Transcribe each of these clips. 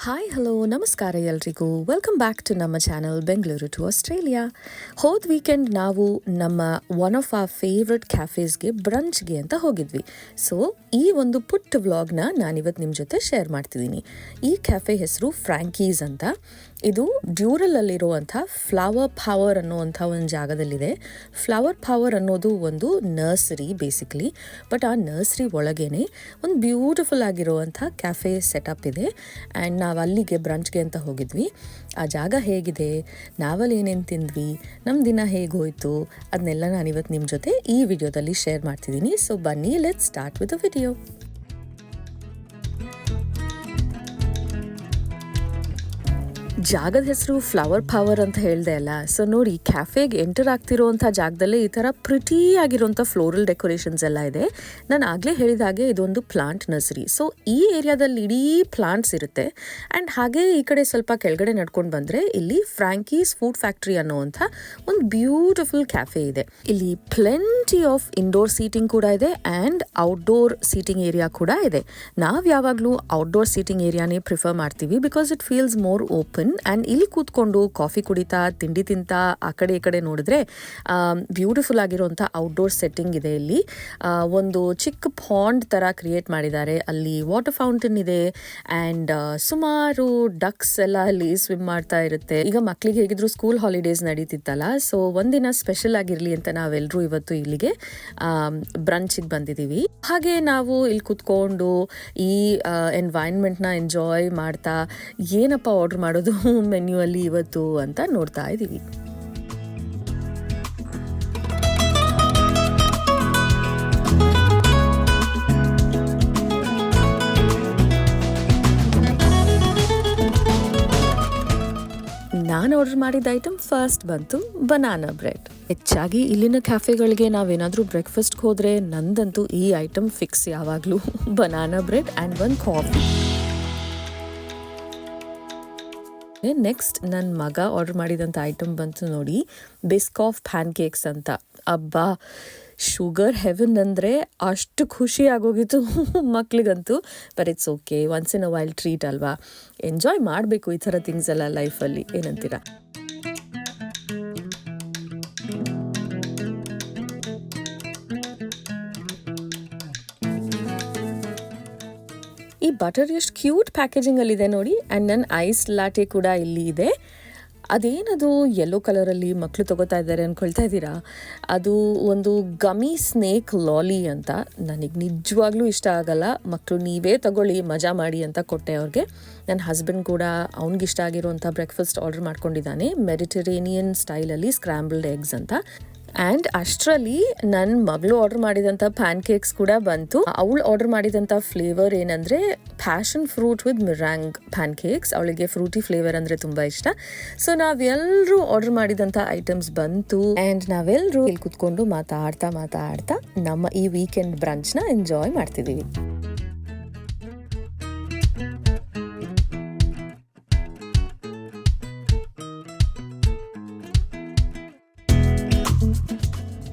Hi hello ನಮಸ್ಕಾರ ಎಲ್ರಿಗೂ welcome back to ನಮ್ಮ ಚಾನಲ್ ಬೆಂಗಳೂರು ಟು ಆಸ್ಟ್ರೇಲಿಯಾ. ಹೋದ ವೀಕೆಂಡ್ ನಾವು ನಮ್ಮ ಒನ್ ಆಫ್ ಆರ್ ಫೇವ್ರೆಟ್ ಕ್ಯಾಫೇಸ್ಗೆ ಬ್ರಂಚ್ಗೆ ಅಂತ ಹೋಗಿದ್ವಿ. ಸೊ ಈ ಒಂದು ಪುಟ್ಟ ವ್ಲಾಗ್ನ ನಾನಿವತ್ತು ನಿಮ್ಮ ಜೊತೆ ಶೇರ್ ಮಾಡ್ತಿದ್ದೀನಿ. ಈ ಕ್ಯಾಫೆ ಹೆಸರು ಫ್ರ್ಯಾಂಕೀಸ್ ಅಂತ. ಇದು ಡ್ಯೂರಲಲ್ಲಿರುವಂಥ ಫ್ಲವರ್ ಪವರ್ ಅನ್ನುವಂಥ ಒಂದು ಜಾಗದಲ್ಲಿದೆ. ಫ್ಲವರ್ ಪವರ್ ಅನ್ನೋದು ಒಂದು ನರ್ಸರಿ ಬೇಸಿಕಲಿ, ಬಟ್ ಆ ನರ್ಸರಿ ಒಳಗೇನೆ ಒಂದು ಬ್ಯೂಟಿಫುಲ್ ಆಗಿರುವಂಥ ಕ್ಯಾಫೆ ಸೆಟಪ್ ಇದೆ. ಆ್ಯಂಡ್ ನಾವು ಅಲ್ಲಿಗೆ ಬ್ರಂಚ್ಗೆ ಅಂತ ಹೋಗಿದ್ವಿ. ಆ ಜಾಗ ಹೇಗಿದೆ, ನಾವಲ್ಲಿ ಏನೇನು ತಿಂದ್ವಿ, ನಮ್ಮ ದಿನ ಹೇಗೆ ಹೋಯಿತು, ಅದನ್ನೆಲ್ಲ ನಾನಿವತ್ತು ನಿಮ್ಮ ಜೊತೆ ಈ ವಿಡಿಯೋದಲ್ಲಿ ಶೇರ್ ಮಾಡ್ತಿದ್ದೀನಿ. ಸೊ ಬನ್ನಿ, let's start with a video. ಜಾಗದ ಹೆಸರು ಫ್ಲವರ್ ಪವರ್ ಅಂತ ಹೇಳಿದೆ ಅಲ್ಲ. ಸೊ ನೋಡಿ, ಕ್ಯಾಫೆಗೆ ಎಂಟರ್ ಆಗ್ತಿರೋವಂಥ ಜಾಗದಲ್ಲೇ ಈ ಥರ ಪ್ರಿಟಿ ಆಗಿರೋಂಥ ಫ್ಲೋರಲ್ ಡೆಕೋರೇಷನ್ಸ್ ಎಲ್ಲ ಇದೆ. ನಾನು ಆಗಲೇ ಹೇಳಿದ ಹಾಗೆ ಇದೊಂದು ಪ್ಲಾಂಟ್ ನರ್ಸರಿ. ಸೊ ಈ ಏರಿಯಾದಲ್ಲಿ ಇಡೀ ಪ್ಲಾಂಟ್ಸ್ ಇರುತ್ತೆ. ಆ್ಯಂಡ್ ಹಾಗೆ ಈ ಕಡೆ ಸ್ವಲ್ಪ ಕೆಳಗಡೆ ನಡ್ಕೊಂಡು ಬಂದರೆ ಇಲ್ಲಿ ಫ್ರ್ಯಾಂಕೀಸ್ ಫುಡ್ ಫ್ಯಾಕ್ಟ್ರಿ ಅನ್ನೋವಂಥ ಒಂದು ಬ್ಯೂಟಿಫುಲ್ ಕ್ಯಾಫೆ ಇದೆ. ಇಲ್ಲಿ ಪ್ಲೆಂಟಿ ಆಫ್ ಇಂಡೋರ್ ಸೀಟಿಂಗ್ ಕೂಡ ಇದೆ ಆ್ಯಂಡ್ ಔಟ್ಡೋರ್ ಸೀಟಿಂಗ್ ಏರಿಯಾ ಕೂಡ ಇದೆ. ನಾವು ಯಾವಾಗಲೂ ಔಟ್ಡೋರ್ ಸೀಟಿಂಗ್ ಏರಿಯಾನೇ ಪ್ರಿಫರ್ ಮಾಡ್ತೀವಿ, because it feels more open. And ಇಲ್ಲಿ ಕೂತ್ಕೊಂಡು ಕಾಫಿ ಕುಡಿತಾ ತಿಂಡಿ ತಿಂತಾ ಆ ಕಡೆ ಈ ಕಡೆ ನೋಡಿದ್ರೆ ಬ್ಯೂಟಿಫುಲ್ ಆಗಿರುವಂಥ ಔಟ್ಡೋರ್ ಸೆಟ್ಟಿಂಗ್ ಇದೆ. ಇಲ್ಲಿ ಒಂದು ಚಿಕ್ಕ ಪಾಂಡ್ ಥರ ಕ್ರಿಯೇಟ್ ಮಾಡಿದ್ದಾರೆ. ಅಲ್ಲಿ ವಾಟರ್ ಫೌಂಟೇನ್ ಇದೆ ಆ್ಯಂಡ್ ಸುಮಾರು ಡಕ್ಸ್ ಎಲ್ಲ ಅಲ್ಲಿ ಸ್ವಿಮ್ ಮಾಡ್ತಾ ಇರುತ್ತೆ. ಈಗ ಮಕ್ಕಳಿಗೆ ಹೇಗಿದ್ರು ಸ್ಕೂಲ್ ಹಾಲಿಡೇಸ್ ನಡೀತಿತ್ತಲ್ಲ, ಸೊ ಒಂದಿನ ಸ್ಪೆಷಲ್ ಆಗಿರಲಿ ಅಂತ ನಾವೆಲ್ಲರೂ ಇವತ್ತು ಇಲ್ಲಿಗೆ ಬ್ರಂಚಿಗೆ ಬಂದಿದ್ದೀವಿ. ಹಾಗೆ ನಾವು ಇಲ್ಲಿ ಕೂತ್ಕೊಂಡು ಈ ಎನ್ವೈರ್ನ್ಮೆಂಟ್ನ ಎಂಜಾಯ್ ಮಾಡ್ತಾ ಏನಪ್ಪ ಆರ್ಡರ್ ಮಾಡೋದು ಮೆನ್ಯೂ ಅಲ್ಲಿ ಇವತ್ತು ಅಂತ ನೋಡ್ತಾ ಇದ್ದೀವಿ. ನಾನು ಆರ್ಡರ್ ಮಾಡಿದ ಐಟಮ್ ಫಸ್ಟ್ ಬಂತು ಬನಾನಾ ಬ್ರೆಡ್. ಹೆಚ್ಚಾಗಿ ಇಲ್ಲಿನ ಕ್ಯಾಫೆಗಳಿಗೆ ನಾವೇನಾದರೂ ಬ್ರೇಕ್ಫಾಸ್ಟ್ಗೆ ಹೋದರೆ ನಂದಂತೂ ಈ ಐಟಮ್ ಫಿಕ್ಸ್ ಯಾವಾಗಲೂ, ಬನಾನಾ ಬ್ರೆಡ್ ಆ್ಯಂಡ್ ಒಂದು ಕಾಫಿ. ನೆಕ್ಸ್ಟ್ ನನ್ನ ಮಗ ಆರ್ಡರ್ ಮಾಡಿದಂಥ ಐಟಮ್ ಬಂತು ನೋಡಿ, ಬಿಸ್ಕಾಫ್ ಪ್ಯಾನ್ ಕೇಕ್ಸ್ ಅಂತ. ಅಬ್ಬಾ, ಶುಗರ್ ಹೆವನ್ ಅಂದರೆ ಅಷ್ಟು ಖುಷಿ ಆಗೋಗಿತ್ತು ಮಕ್ಳಿಗಂತೂ. But it's okay, once in a wild treat ಅಲ್ವಾ, ಎಂಜಾಯ್ ಮಾಡಬೇಕು ಈ ಥರ ಥಿಂಗ್ಸ್ ಎಲ್ಲ ಲೈಫಲ್ಲಿ, ಏನಂತೀರ? ಈ ಬಟರ್ ಎಷ್ಟು ಕ್ಯೂಟ್ ಪ್ಯಾಕೇಜಿಂಗಲ್ಲಿದೆ ನೋಡಿ. ಆ್ಯಂಡ್ ನನ್ನ ಐಸ್ ಲಾಟೆ ಕೂಡ ಇಲ್ಲಿ ಇದೆ. ಅದೇನದು ಯೆಲ್ಲೋ ಕಲರಲ್ಲಿ ಮಕ್ಕಳು ತೊಗೋತಾ ಇದ್ದಾರೆ ಅಂದ್ಕೊಳ್ತಾ ಇದ್ದೀರಾ? ಅದು ಒಂದು ಗಮಿ ಸ್ನೇಕ್ ಲಾಲಿ ಅಂತ. ನನಗೆ ನಿಜವಾಗ್ಲೂ ಇಷ್ಟ ಆಗಲ್ಲ. ಮಕ್ಕಳು ನೀವೇ ತಗೊಳ್ಳಿ, ಮಜಾ ಮಾಡಿ ಅಂತ ಕೊಟ್ಟೆ ಅವ್ರಿಗೆ. ನನ್ನ ಹಸ್ಬೆಂಡ್ ಕೂಡ ಅವ್ನಿಗಿಷ್ಟ ಆಗಿರುವಂಥ ಬ್ರೇಕ್ಫಾಸ್ಟ್ ಆರ್ಡರ್ ಮಾಡ್ಕೊಂಡಿದ್ದಾನೆ, ಮೆಡಿಟರೇನಿಯನ್ ಸ್ಟೈಲಲ್ಲಿ ಸ್ಕ್ರ್ಯಾಂಬಲ್ಡ್ ಎಗ್ಸ್ ಅಂತ. ಆ್ಯಂಡ್ ಅಷ್ಟರಲ್ಲಿ ನನ್ನ ಮಗಳು ಆರ್ಡರ್ ಮಾಡಿದಂಥ ಪ್ಯಾನ್ ಕೇಕ್ಸ್ ಕೂಡ ಬಂತು. ಅವಳು ಆರ್ಡರ್ ಮಾಡಿದಂಥ ಫ್ಲೇವರ್ ಏನಂದರೆ passion fruit with meringue pancakes. ಅವಳಿಗೆ ಫ್ರೂಟಿ ಫ್ಲೇವರ್ ಅಂದರೆ ತುಂಬ ಇಷ್ಟ. ಸೊ ನಾವೆಲ್ಲರೂ ಆರ್ಡರ್ ಮಾಡಿದಂಥ ಐಟಮ್ಸ್ ಬಂತು ಆ್ಯಂಡ್ ನಾವೆಲ್ಲರೂ ಇಲ್ಲಿ ಕೂತ್ಕೊಂಡು ಮಾತಾಡ್ತಾ ನಮ್ಮ ಈ ವೀಕೆಂಡ್ ಬ್ರಂಚ್ನ ಎಂಜಾಯ್ ಮಾಡ್ತಿದ್ದೀವಿ.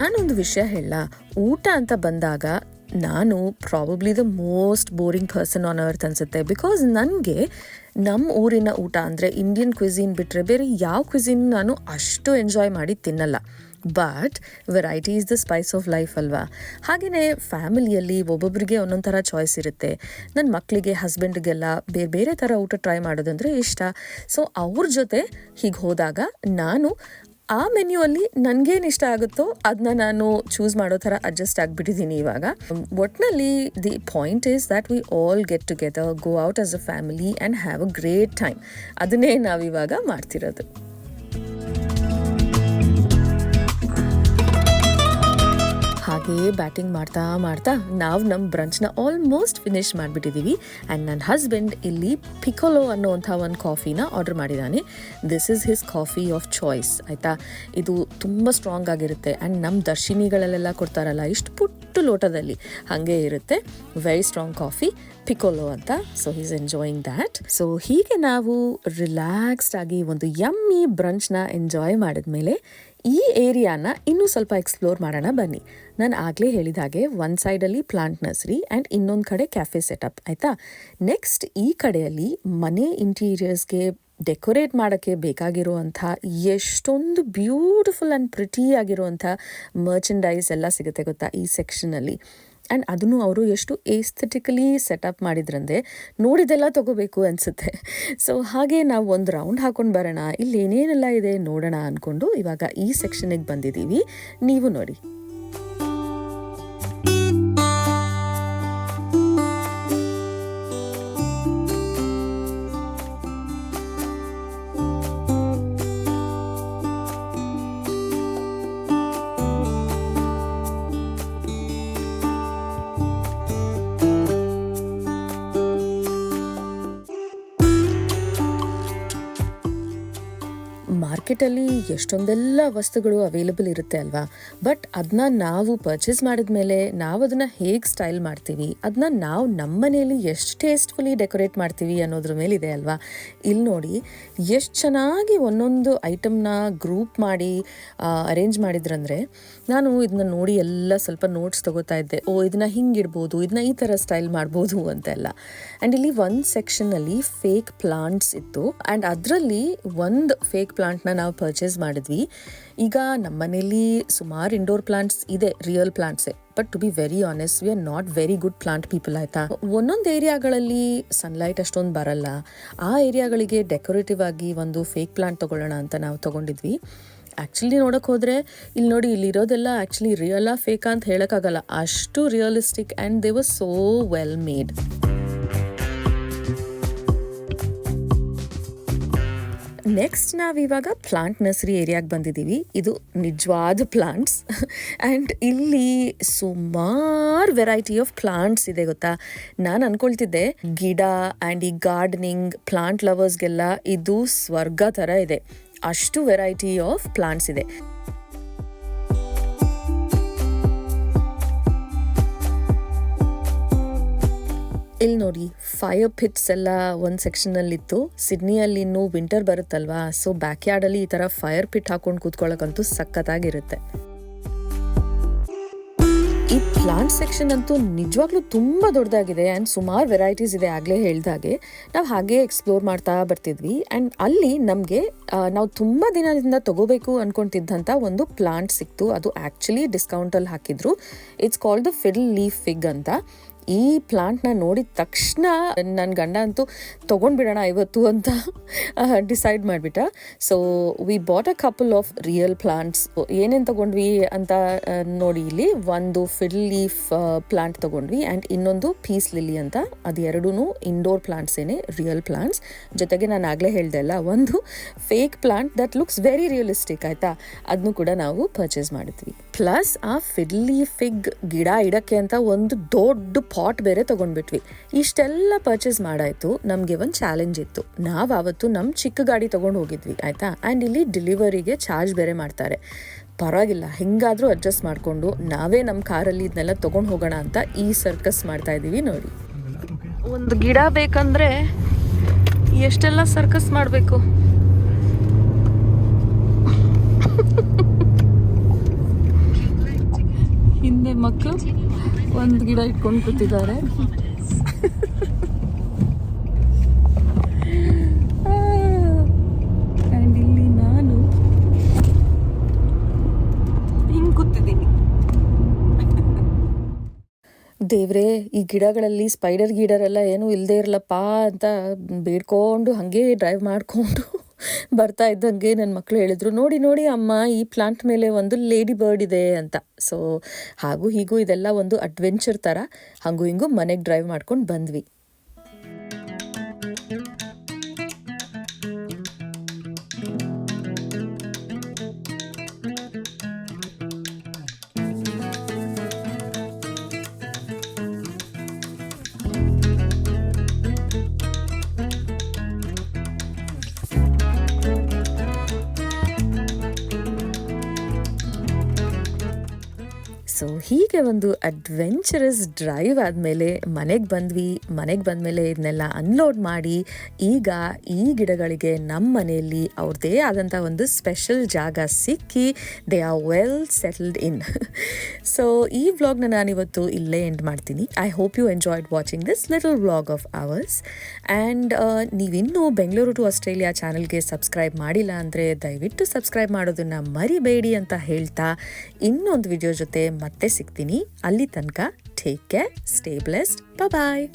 ನಾನೊಂದು ವಿಷಯ ಹೇಳ, ಊಟ ಅಂತ ಬಂದಾಗ ನಾನು probably the most boring person on earth ಅನಿಸುತ್ತೆ. ಬಿಕಾಸ್ ನನಗೆ ನಮ್ಮ ಊರಿನ ಊಟ ಅಂದರೆ ಇಂಡಿಯನ್ ಕ್ವಿಝಿನ್ ಬಿಟ್ಟರೆ ಬೇರೆ ಯಾವ ಕ್ವಿಝಿನ್ ನಾನು ಅಷ್ಟು ಎಂಜಾಯ್ ಮಾಡಿ ತಿನ್ನಲ್ಲ. But variety is the Spice of life ಅಲ್ವಾ. ಹಾಗೆಯೇ ಫ್ಯಾಮಿಲಿಯಲ್ಲಿ ಒಬ್ಬೊಬ್ಬರಿಗೆ ಒಂದೊಂದು ಥರ ಚಾಯ್ಸ್ ಇರುತ್ತೆ. ನನ್ನ ಮಕ್ಕಳಿಗೆ, ಹಸ್ಬೆಂಡ್ಗೆಲ್ಲ ಬೇರೆ ಬೇರೆ ಥರ ಊಟ ಟ್ರೈ ಮಾಡೋದಂದರೆ ಇಷ್ಟ. ಸೊ ಅವ್ರ ಜೊತೆ ಹೀಗೆ ಹೋದಾಗ ನಾನು ಆ ಮೆನ್ಯೂ ಅಲ್ಲಿ ನನಗೇನು ಇಷ್ಟ ಆಗುತ್ತೋ ಅದನ್ನ ನಾನು ಚೂಸ್ ಮಾಡೋ ಥರ ಅಡ್ಜಸ್ಟ್ ಆಗಿಬಿಟ್ಟಿದ್ದೀನಿ ಇವಾಗ. ಒಟ್ಟಿನಲ್ಲಿ the point is that we all get together, go out as a family and have a great time. ಅದನ್ನೇ ನಾವಿವಾಗ ಮಾಡ್ತಿರೋದು. ಹಾಗೆಯೇ ಬ್ಯಾಟಿಂಗ್ ಮಾಡ್ತಾ ನಾವು ನಮ್ಮ ಬ್ರಂಚ್ನ ಆಲ್ಮೋಸ್ಟ್ ಫಿನಿಶ್ ಮಾಡಿಬಿಟ್ಟಿದ್ದೀವಿ. ಆ್ಯಂಡ್ ನನ್ನ ಹಸ್ಬೆಂಡ್ ಇಲ್ಲಿ ಪಿಕೋಲೋ ಅನ್ನೋವಂಥ ಒಂದು ಕಾಫಿನ ಆರ್ಡರ್ ಮಾಡಿದ್ದಾನೆ. This is his coffee of choice, ಆಯಿತಾ. ಇದು ತುಂಬ ಸ್ಟ್ರಾಂಗ್ ಆಗಿರುತ್ತೆ. ಆ್ಯಂಡ್ ನಮ್ಮ ದರ್ಶಿನಿಗಳಲ್ಲೆಲ್ಲ ಕೊಡ್ತಾರಲ್ಲ ಇಷ್ಟು ಪುಟ್ಟು ಲೋಟದಲ್ಲಿ, ಹಾಗೆ ಇರುತ್ತೆ. ವೆರಿ ಸ್ಟ್ರಾಂಗ್ ಕಾಫಿ, ಪಿಕೋಲೋ ಅಂತ. So he's enjoying that. So ಹೀಗೆ ನಾವು ರಿಲ್ಯಾಕ್ಸ್ಡ್ ಆಗಿ ಒಂದು ಯಮ್ಮಿ ಬ್ರಂಚ್ನ ಎಂಜಾಯ್ ಮಾಡಿದ್ಮೇಲೆ ಈ ಏರಿಯಾನ ಇನ್ನೂ ಸ್ವಲ್ಪ ಎಕ್ಸ್ಪ್ಲೋರ್ ಮಾಡೋಣ ಬನ್ನಿ. ನಾನು ಆಗಲೇ ಹೇಳಿದ ಹಾಗೆ ಒಂದು ಸೈಡಲ್ಲಿ ಪ್ಲಾಂಟ್ ನರ್ಸರಿ ಆ್ಯಂಡ್ ಇನ್ನೊಂದು ಕಡೆ ಕ್ಯಾಫೆ ಸೆಟಪ್ ಆಯಿತಾ. ನೆಕ್ಸ್ಟ್ ಈ ಕಡೆಯಲ್ಲಿ ಮನೆ ಇಂಟೀರಿಯರ್ಸ್ಗೆ ಡೆಕೋರೇಟ್ ಮಾಡೋಕ್ಕೆ ಬೇಕಾಗಿರುವಂಥ ಎಷ್ಟೊಂದು ಬ್ಯೂಟಿಫುಲ್ ಆ್ಯಂಡ್ ಪ್ರಿಟಿ ಆಗಿರುವಂಥ ಮರ್ಚೆಂಡೈಸ್ ಎಲ್ಲ ಸಿಗುತ್ತೆ ಗೊತ್ತಾ ಈ ಸೆಕ್ಷನಲ್ಲಿ. ಆ್ಯಂಡ್ ಅದನ್ನು ಅವರು ಎಷ್ಟು ಏಸ್ಥೆಟಿಕಲಿ ಸೆಟಪ್ ಮಾಡಿದ್ರಂದರೆ ನೋಡಿದೆಲ್ಲ ತೊಗೋಬೇಕು ಅನಿಸುತ್ತೆ. ಸೊ ಹಾಗೆ ನಾವು ಒಂದು ರೌಂಡ್ ಹಾಕೊಂಡು ಬರೋಣ, ಇಲ್ಲಿ ಏನೇನೆಲ್ಲ ಇದೆ ನೋಡೋಣ ಅಂದ್ಕೊಂಡು ಇವಾಗ ಈ ಸೆಕ್ಷನಿಗೆ ಬಂದಿದ್ದೀವಿ. ನೀವು ನೋಡಿ. ಮಾರ್ಕೆಟಲ್ಲಿ ಎಷ್ಟೊಂದೆಲ್ಲ ವಸ್ತುಗಳು ಅವೈಲಬಲ್ ಇರುತ್ತೆ ಅಲ್ವಾ, ಬಟ್ ಅದನ್ನ ನಾವು ಪರ್ಚೇಸ್ ಮಾಡಿದ್ಮೇಲೆ ನಾವು ಅದನ್ನು ಹೇಗೆ ಸ್ಟೈಲ್ ಮಾಡ್ತೀವಿ, ಅದನ್ನ ನಾವು ನಮ್ಮ ಮನೆಯಲ್ಲಿ ಎಷ್ಟು ಟೇಸ್ಟ್ಫುಲಿ ಡೆಕೋರೇಟ್ ಮಾಡ್ತೀವಿ ಅನ್ನೋದ್ರ ಮೇಲಿದೆ ಅಲ್ವಾ. ಇಲ್ಲಿ ನೋಡಿ ಎಷ್ಟು ಚೆನ್ನಾಗಿ ಒಂದೊಂದು ಐಟಮ್ನ ಗ್ರೂಪ್ ಮಾಡಿ ಅರೇಂಜ್ ಮಾಡಿದ್ರಂದರೆ ನಾನು ಇದನ್ನ ನೋಡಿ ಎಲ್ಲ ಸ್ವಲ್ಪ ನೋಟ್ಸ್ ತೊಗೋತಾ ಇದ್ದೆ. ಇದನ್ನ ಹಿಂಗಿಡ್ಬೋದು, ಇದನ್ನ ಈ ಥರ ಸ್ಟೈಲ್ ಮಾಡ್ಬೋದು ಅಂತೆಲ್ಲ. ಆ್ಯಂಡ್ ಇಲ್ಲಿ ಒಂದು ಸೆಕ್ಷನ್ನಲ್ಲಿ ಫೇಕ್ ಪ್ಲಾಂಟ್ಸ್ ಇತ್ತು ಆ್ಯಂಡ್ ಅದರಲ್ಲಿ ಒಂದು ಫೇಕ್ ಪ್ಲಾಂಟ್ನ ನಾವು ಪರ್ಚೇಸ್ ಮಾಡಿದ್ವಿ. ಈಗ ನಮ್ಮ ಮನೇಲಿ ಸುಮಾರು ಇಂಡೋರ್ ಪ್ಲಾಂಟ್ಸ್ ಇದೆ, ರಿಯಲ್ ಪ್ಲಾಂಟ್ಸೇ. But to be very honest, we are not very good plant people ಆಯಿತಾ. ಒಂದೊಂದು ಏರಿಯಾಗಳಲ್ಲಿ ಸನ್ಲೈಟ್ ಅಷ್ಟೊಂದು ಬರಲ್ಲ, ಆ ಏರಿಯಾಗಳಿಗೆ ಡೆಕೋರೇಟಿವ್ ಆಗಿ ಒಂದು ಫೇಕ್ ಪ್ಲಾಂಟ್ ತೊಗೊಳ್ಳೋಣ ಅಂತ ನಾವು ತೊಗೊಂಡಿದ್ವಿ. ಆ್ಯಕ್ಚುಲಿ ನೋಡೋಕೆ ಹೋದರೆ ಇಲ್ಲಿ ನೋಡಿ, ಇಲ್ಲಿರೋದೆಲ್ಲ ಆ್ಯಕ್ಚುಲಿ ರಿಯಲಾ ಫೇಕಾ ಅಂತ ಹೇಳೋಕ್ಕಾಗಲ್ಲ, ಅಷ್ಟು realistic and they was so well made. Next ನಾವಿವಾಗ ಪ್ಲಾಂಟ್ ನರ್ಸರಿ ಏರಿಯಾಗೆ ಬಂದಿದ್ದೀವಿ. ಇದು ನಿಜವಾದ ಪ್ಲಾಂಟ್ಸ್ ಆ್ಯಂಡ್ ಇಲ್ಲಿ ಸುಮಾರು ವೆರೈಟಿ ಆಫ್ ಪ್ಲಾಂಟ್ಸ್ ಇದೆ ಗೊತ್ತಾ. ನಾನು ಅಂದ್ಕೊಳ್ತಿದ್ದೆ ಗಿಡ ಆ್ಯಂಡ್ ಈ ಗಾರ್ಡನಿಂಗ್ ಪ್ಲಾಂಟ್ ಲವರ್ಸ್ಗೆಲ್ಲ ಇದು ಸ್ವರ್ಗ ಥರ ಇದೆ, ಅಷ್ಟು ವೆರೈಟಿ ಆಫ್ ಪ್ಲಾಂಟ್ಸ್ ಇದೆ. ಇಲ್ಲಿ ನೋಡಿ ಫೈರ್ ಪಿಟ್ಸ್ ಎಲ್ಲ ಒಂದು ಸೆಕ್ಷನಲ್ಲಿತ್ತು. ಸಿಡ್ನಿಯಲ್ಲಿ ಇನ್ನೂ ವಿಂಟರ್ ಬರುತ್ತಲ್ವಾ, ಸೊ ಬ್ಯಾಕ್ ಯಾರ್ಡಲ್ಲಿ ಈ ಥರ ಫೈರ್ ಪಿಟ್ ಹಾಕೊಂಡು ಕೂತ್ಕೊಳ್ಳೋಕ್ಕಂತೂ ಸಖತ್ತಾಗಿರುತ್ತೆ. ಈ ಪ್ಲಾಂಟ್ ಸೆಕ್ಷನ್ ಅಂತೂ ನಿಜವಾಗ್ಲೂ ತುಂಬ ದೊಡ್ಡದಾಗಿದೆ ಆ್ಯಂಡ್ ಸುಮಾರು ವೆರೈಟೀಸ್ ಇದೆ. ಆಗಲೇ ಹೇಳ್ದಾಗೆ ನಾವು ಹಾಗೆ ಎಕ್ಸ್ಪ್ಲೋರ್ ಮಾಡ್ತಾ ಬರ್ತಿದ್ವಿ ಆ್ಯಂಡ್ ಅಲ್ಲಿ ನಮಗೆ ನಾವು ತುಂಬ ದಿನದಿಂದ ತೊಗೋಬೇಕು ಅಂದ್ಕೊತಿದ್ದಂಥ ಒಂದು ಪ್ಲಾಂಟ್ ಸಿಕ್ತು. ಅದು ಆ್ಯಕ್ಚುಲಿ ಡಿಸ್ಕೌಂಟಲ್ಲಿ ಹಾಕಿದ್ರು. It's called the fiddle leaf fig ಅಂತ. ಈ ಪ್ಲಾಂಟ್ನ ನೋಡಿದ ತಕ್ಷಣ ನನ್ನ ಗಂಡ ಅಂತೂ ತೊಗೊಂಡ್ಬಿಡೋಣ ಇವತ್ತು ಅಂತ ಡಿಸೈಡ್ ಮಾಡಿಬಿಟ್ಟ. So we bought a couple of real plants. ಏನೇನು ತೊಗೊಂಡ್ವಿ ಅಂತ ನೋಡಿ, ಇಲ್ಲಿ ಒಂದು ಫಿಡಲ್ ಲೀಫ್ ಪ್ಲಾಂಟ್ ತೊಗೊಂಡ್ವಿ ಆ್ಯಂಡ್ ಇನ್ನೊಂದು ಪೀಸ್ ಲಿಲಿ ಅಂತ. ಅದು ಎರಡೂ ಇಂಡೋರ್ ಪ್ಲಾಂಟ್ಸ್ ಏನೇ, ರಿಯಲ್ ಪ್ಲಾಂಟ್ಸ್. ಜೊತೆಗೆ ನಾನು ಆಗಲೇ ಹೇಳ್ದೆ ಅಲ್ಲ, ಒಂದು fake plant that looks very realistic ಆಯಿತಾ, ಅದನ್ನು ಕೂಡ ನಾವು ಪರ್ಚೇಸ್ ಮಾಡಿದ್ವಿ. ಪ್ಲಸ್ ಆ ಫಿಡಲ್ ಲೀಫ್ ಫಿಗ್ ಗಿಡ ಇಡಕ್ಕೆ ಅಂತ ಒಂದು ದೊಡ್ಡ ಪಾಟ್ ಬೇರೆ ತೊಗೊಂಡ್ಬಿಟ್ವಿ. ಇಷ್ಟೆಲ್ಲ ಪರ್ಚೇಸ್ ಮಾಡಾಯಿತು. ನಮಗೆ ಒಂದು ಚಾಲೆಂಜ್ ಇತ್ತು. ನಾವು ಆವತ್ತು ನಮ್ಮ ಚಿಕ್ಕ ಗಾಡಿ ತೊಗೊಂಡು ಹೋಗಿದ್ವಿ ಆಯಿತಾ. ಆ್ಯಂಡ್ ಇಲ್ಲಿ ಡೆಲಿವರಿಗೆ ಚಾರ್ಜ್ ಬೇರೆ ಮಾಡ್ತಾರೆ. ಪರವಾಗಿಲ್ಲ, ಹೆಂಗಾದರೂ ಅಡ್ಜಸ್ಟ್ ಮಾಡಿಕೊಂಡು ನಾವೇ ನಮ್ಮ ಕಾರಲ್ಲಿ ಇದನ್ನೆಲ್ಲ ತೊಗೊಂಡು ಹೋಗೋಣ ಅಂತ ಈ ಸರ್ಕಸ್ ಮಾಡ್ತಾ ಇದ್ದೀವಿ ನೋಡಿ. ಒಂದು ಗಿಡ ಬೇಕಂದರೆ ಎಷ್ಟೆಲ್ಲ ಸರ್ಕಸ್ ಮಾಡಬೇಕು. ಹಿಂದೆ ಮಕ್ಕಳು ಒಂದು ಗಿಡ ಇಟ್ಕೊಂಡು ಕೂತಿದ್ದಾರೆ. ಆ್ಯಂಡ್ ಇಲ್ಲಿ ನಾನು ಹಿಂಗೆ ಕೂತಿದ್ದೀನಿ. ದೇವ್ರೇ, ಈ ಗಿಡಗಳಲ್ಲಿ ಸ್ಪೈಡರ್ ಗೀಡರೆಲ್ಲ ಏನೂ ಇಲ್ಲದೆ ಇರಲಪ್ಪ ಅಂತ ಬೇಡ್ಕೊಂಡು ಹಾಗೆ ಡ್ರೈವ್ ಮಾಡಿಕೊಂಡು ಬರ್ತಾ ಇದ್ದಂಗೆ ನನ್ನ ಮಕ್ಕಳು ಹೇಳಿದ್ರು, ನೋಡಿ ನೋಡಿ ಅಮ್ಮ, ಈ ಪ್ಲಾಂಟ್ ಮೇಲೆ ಒಂದು ಲೇಡಿ ಬರ್ಡ್ ಇದೆ ಅಂತ. ಸೊ ಹಾಗೂ ಹೀಗೂ ಇದೆಲ್ಲ ಒಂದು ಅಡ್ವೆಂಚರ್ ಥರ ಹಾಗೂ ಹಿಂಗೂ ಮನೆಗೆ ಡ್ರೈವ್ ಮಾಡ್ಕೊಂಡು ಬಂದ್ವಿ. ಸೊ ಹೀಗೆ ಹೀಗೆ ಒಂದು ಅಡ್ವೆಂಚರಸ್ ಡ್ರೈವ್ ಆದಮೇಲೆ ಮನೆಗೆ ಬಂದ್ವಿ. ಮನೆಗೆ ಬಂದಮೇಲೆ ಇದನ್ನೆಲ್ಲ ಅನ್ಲೋಡ್ ಮಾಡಿ ಈಗ ಈ ಗಿಡಗಳಿಗೆ ನಮ್ಮ ಮನೆಯಲ್ಲಿ ಅವ್ರದ್ದೇ ಆದಂಥ ಒಂದು ಸ್ಪೆಷಲ್ ಜಾಗ ಸಿಕ್ಕಿ they are well settled in. So ಈ ವ್ಲಾಗ್ನ ನಾನಿವತ್ತು ಇಲ್ಲೇ ಎಂಡ್ ಮಾಡ್ತೀನಿ. I hope you enjoyed watching this little vlog of ours. And ನೀವಿನ್ನೂ ಬೆಂಗಳೂರು ಟು ಆಸ್ಟ್ರೇಲಿಯಾ ಚಾನಲ್ಗೆ ಸಬ್ಸ್ಕ್ರೈಬ್ ಮಾಡಿಲ್ಲ ಅಂದರೆ ದಯವಿಟ್ಟು ಸಬ್ಸ್ಕ್ರೈಬ್ ಮಾಡೋದನ್ನು ಮರಿಬೇಡಿ ಅಂತ ಹೇಳ್ತಾ ಇನ್ನೊಂದು ವಿಡಿಯೋ ಜೊತೆ ಮತ್ತೆ ಸಿಗ್ತೀನಿ. ಅಲ್ಲಿ ತನಕ ಟೇಕ್ ಕೇರ್, ಸ್ಟೇ ಬ್ಲೆಸ್ಡ್, ಬಾಯ್.